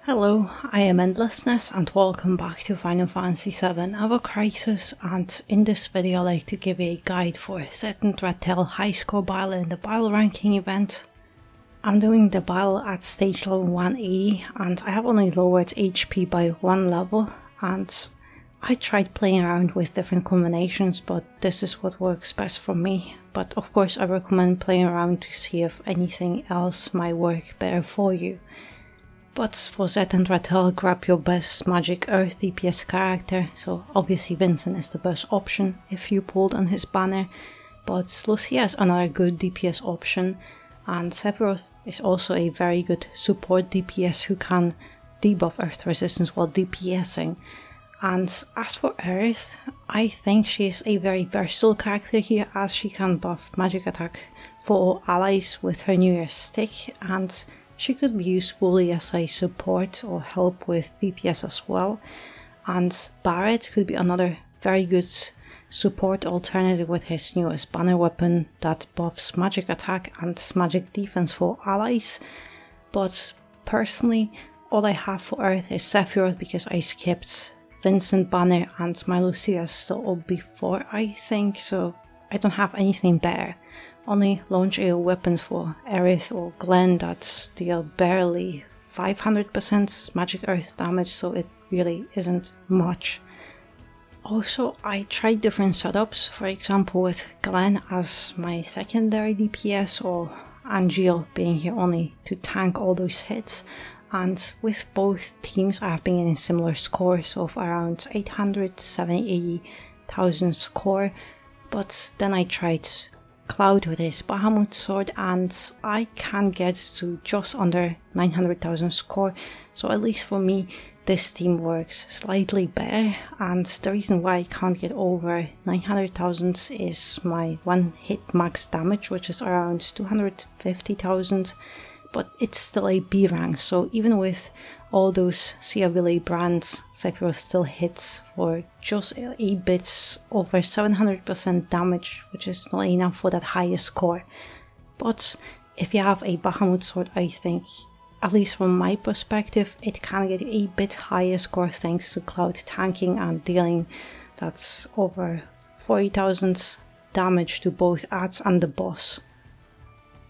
Hello, I am Endlessness and welcome back to Final Fantasy VII Ever Crisis, and in this video I'd like to give a guide for Zetant Ratel high score battle in the battle ranking event. I'm doing the battle at stage level 180 and I have only lowered HP by 1 level, and I tried playing around with different combinations, but this is what works best for me. But of course I recommend playing around to see if anything else might work better for you. But for Zetant Ratel, grab your best Magic Earth DPS character, so obviously Vincent is the best option if you pulled on his banner, but Lucia is another good DPS option, and Sephiroth is also a very good support DPS who can debuff Earth resistance while DPSing. And as for Earth, I think she is a very versatile character here, as she can buff magic attack for all allies with her New Year's stick, and she could be used fully as a support or help with DPS as well. And Barret could be another very good support alternative with his newest banner weapon that buffs magic attack and magic defense for allies. But personally, all I have for Earth is Sephiroth because I skipped Vincent banner and my Lucia is still up before, I think, so I don't have anything better. Only launch AO weapons for Aerith or Glenn that deal barely 500% magic earth damage, so it really isn't much. Also, I tried different setups, for example with Glenn as my secondary DPS or Angeal being here only to tank all those hits, and with both teams I have been getting similar scores of around 800, 780, 1000 score, but then I tried Cloud with his Bahamut sword and I can get to just under 900,000 score, so at least for me this team works slightly better. And the reason why I can't get over 900,000 is my one hit max damage, which is around 250,000, but it's still a B rank, so even with all those CWA brands, Sephiroth still hits for just 8 bits over 700% damage, which is not enough for that highest score. But if you have a Bahamut sword, I think, at least from my perspective, it can get a bit higher score thanks to Cloud tanking and dealing that's over 40,000 damage to both adds and the boss.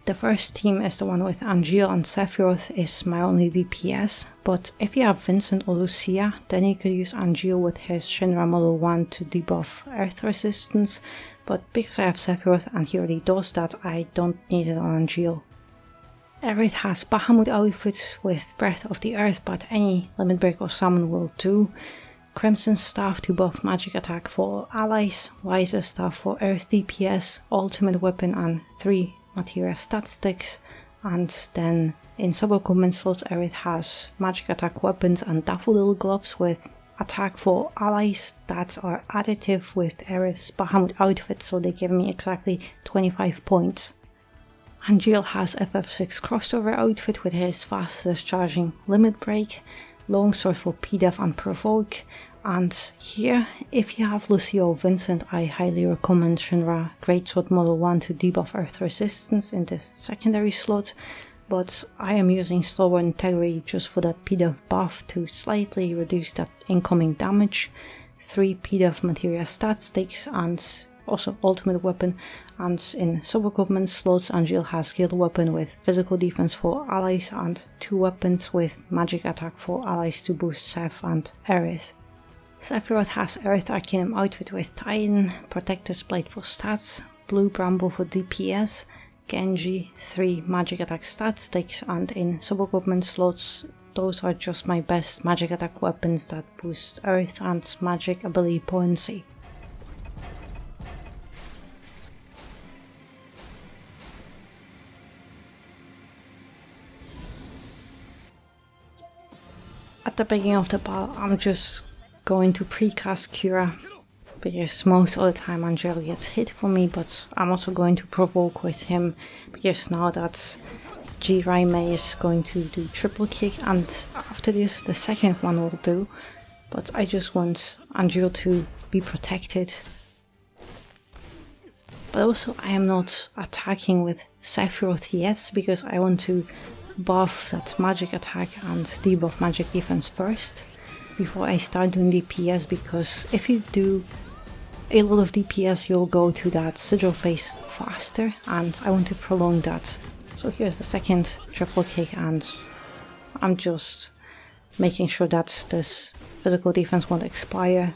The first team is the one with Angeal, and Sephiroth is my only DPS, but if you have Vincent or Lucia, then you could use Angeal with his Shinra Model 1 to debuff Earth resistance, but because I have Sephiroth and he already does that, I don't need it on Angeal. Aerith has Bahamut outfit with Breath of the Earth, but any Limit Break or Summon will do. Crimson Staff to buff magic attack for allies, Wiser Staff for Earth DPS, Ultimate Weapon and 3 Materia stat sticks, and then in sub-equipment slots Aerith has magic attack weapons and daffodil gloves with attack for allies that are additive with Aerith's Bahamut outfit, so they give me exactly 25 points. Angeal has FF6 crossover outfit with his fastest charging Limit Break, Longsword for PDEF and Provoke, and here, if you have Lucia or Vincent, I highly recommend Shinra Greatsword Model 1 to debuff Earth resistance in this secondary slot, but I am using Stalwart Integrity just for that PDEF buff to slightly reduce that incoming damage, 3 PDEF Materia stat sticks and also Ultimate Weapon, and in sub-equipment slots Angeal has Guild Weapon with physical defense for allies and 2 weapons with magic attack for allies to boost Seph and Aerith. Sephiroth has Earth Arcanum outfit with Titan, Protector's Blade for stats, Blue Bramble for DPS, Genji, 3 magic attack stat sticks, and in sub-equipment slots those are just my best magic attack weapons that boost Earth and magic ability potency. At the beginning of the battle I'm just going to precast Cura, because most of the time Angeal gets hit for me, but I'm also going to provoke with him, because now that G-Raime is going to do triple kick, and after this the second one will do, but I just want Angeal to be protected. But also I am not attacking with Sephiroth yet, because I want to buff that magic attack and debuff magic defense first before I start doing DPS, because if you do a lot of DPS you'll go to that sigil phase faster, and I want to prolong that. So here's the second triple kick, and I'm just making sure that this physical defense won't expire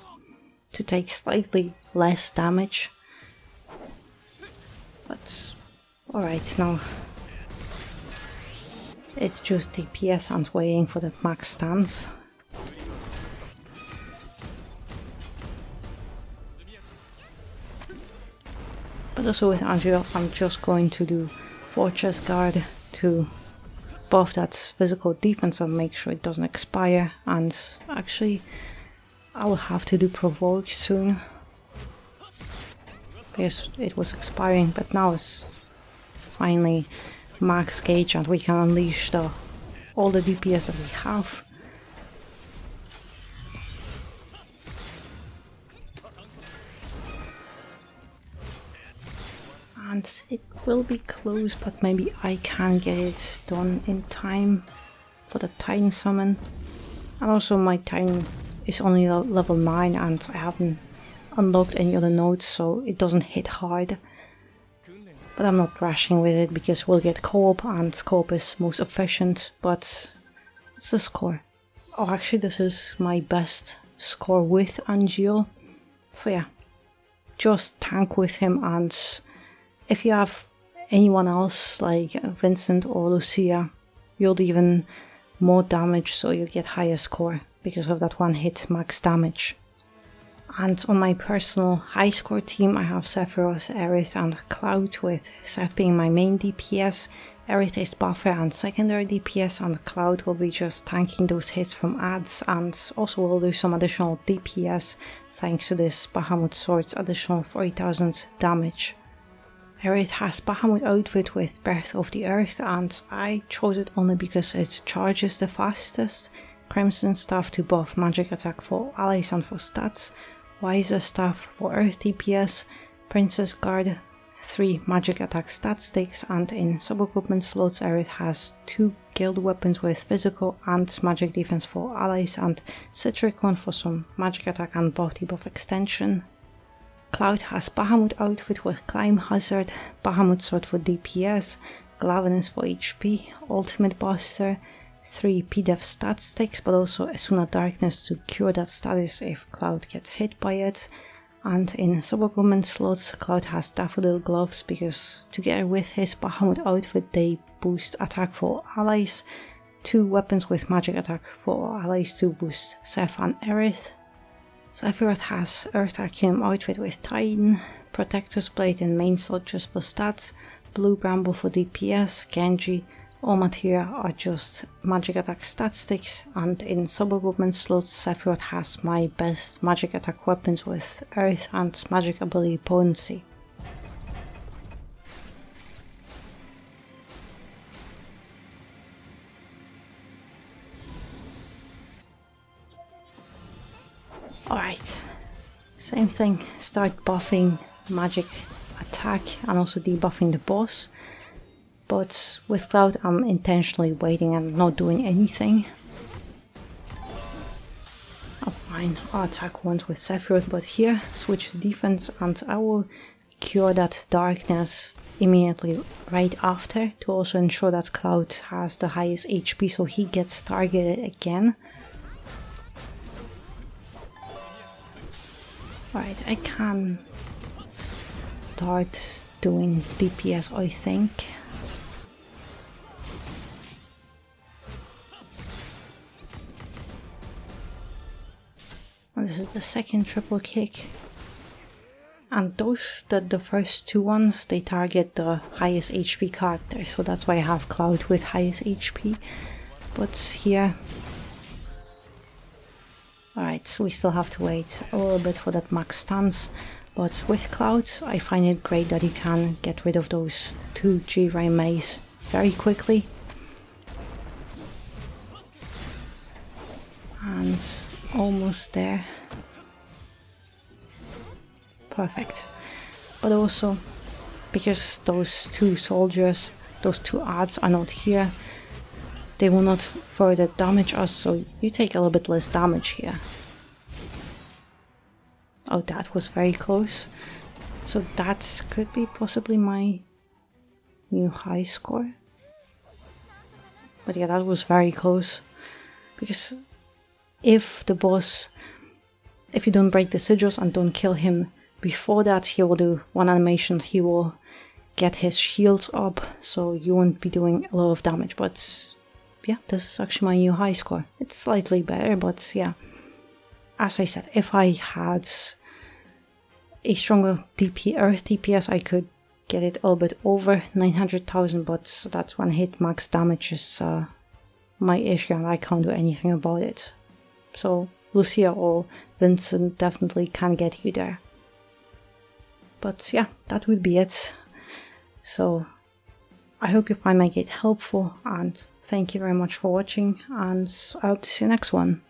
to take slightly less damage. But alright, now it's just DPS and waiting for that max stance. But also with Angeal, I'm just going to do Fortress Guard to buff that physical defense and make sure it doesn't expire. And actually, I will have to do Provoke soon, because it was expiring, but now it's finally max gauge and we can unleash all the DPS that we have. And it will be close, but maybe I can get it done in time for the Titan summon. And also my Titan is only level 9 and I haven't unlocked any other nodes, so it doesn't hit hard. But I'm not rushing with it because we'll get co-op, and co-op is most efficient, but it's the score. Oh, actually this is my best score with Angeal. So yeah, just tank with him, and if you have anyone else like Vincent or Lucia, you'll do even more damage, so you get higher score because of that one hit max damage. And on my personal high score team I have Sephiroth, Aerith and Cloud, with Seph being my main DPS, Aerith is buffer and secondary DPS, and Cloud will be just tanking those hits from ads, and also will do some additional DPS thanks to this Bahamut Sword's additional 40,000 damage. Aerith has Bahamut outfit with Breath of the Earth, and I chose it only because it charges the fastest, Crimson Staff to buff magic attack for allies and for stats, Wiser Staff for Earth DPS, Princess Guard 3 magic attack stat sticks, and in sub-equipment slots Aerith has 2 guild weapons with physical and magic defense for allies, and Citric one for some magic attack and buff debuff extension. Cloud has Bahamut outfit with Climb Hazard, Bahamut Sword for DPS, Glavenus for HP, Ultimate Buster, 3 PDEF stat sticks, but also Asuna Darkness to cure that status if Cloud gets hit by it. And in sub-equipment slots Cloud has Daffodil Gloves, because together with his Bahamut outfit they boost attack for allies, 2 weapons with magic attack for allies to boost Seph and Aerith. Sephiroth has Earth Arcanum outfit with Titan, Protector's Blade in main slot just for stats, Blue Bramble for DPS, Genji. All materia are just magic attack stat sticks, and in sub-equipment slots Sephiroth has my best magic attack weapons with Earth and magic ability potency. Alright, same thing, start buffing magic attack and also debuffing the boss. But with Cloud I'm intentionally waiting and not doing anything. Oh fine, I'll attack once with Sephiroth, but here switch to defense and I will cure that darkness immediately right after, to also ensure that Cloud has the highest HP so he gets targeted again. Alright, I can start doing DPS I think. This is the second triple kick, and the first 2 ones, they target the highest HP character, so that's why I have Cloud with highest HP. But here, alright, so we still have to wait a little bit for that max stance, but with Cloud I find it great that he can get rid of those 2 G-Ray Maze very quickly. And almost there. Perfect. But also because those two soldiers, those two adds are not here, they will not further damage us, so you take a little bit less damage here. Oh, that was very close. So that could be possibly my new high score. But yeah, that was very close. Because if the boss, if you don't break the sigils and don't kill him before that, he will do one animation, he will get his shields up, so you won't be doing a lot of damage. But yeah, this is actually my new high score. It's slightly better, but yeah. As I said, if I had a stronger Earth DPS, I could get it a little bit over 900,000, but that's one hit max damage is my issue and I can't do anything about it. So Lucia or Vincent definitely can get you there. But yeah, that would be it. So I hope you find my guide helpful, and thank you very much for watching, and I hope to see you next one.